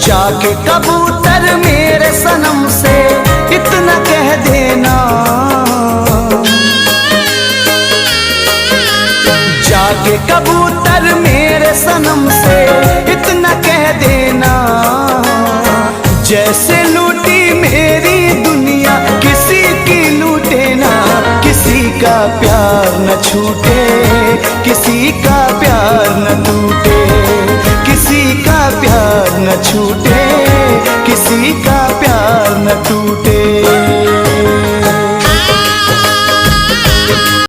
जाके कबूतर मेरे सनम से इतना कह देना, जाके कबूतर मेरे सनम से इतना कह देना, जैसे लूटी मेरी दुनिया किसी की लूटे ना, किसी का प्यार न छूटे, किसी का प्यार न टूटे, किसी का प्यार न छूटे।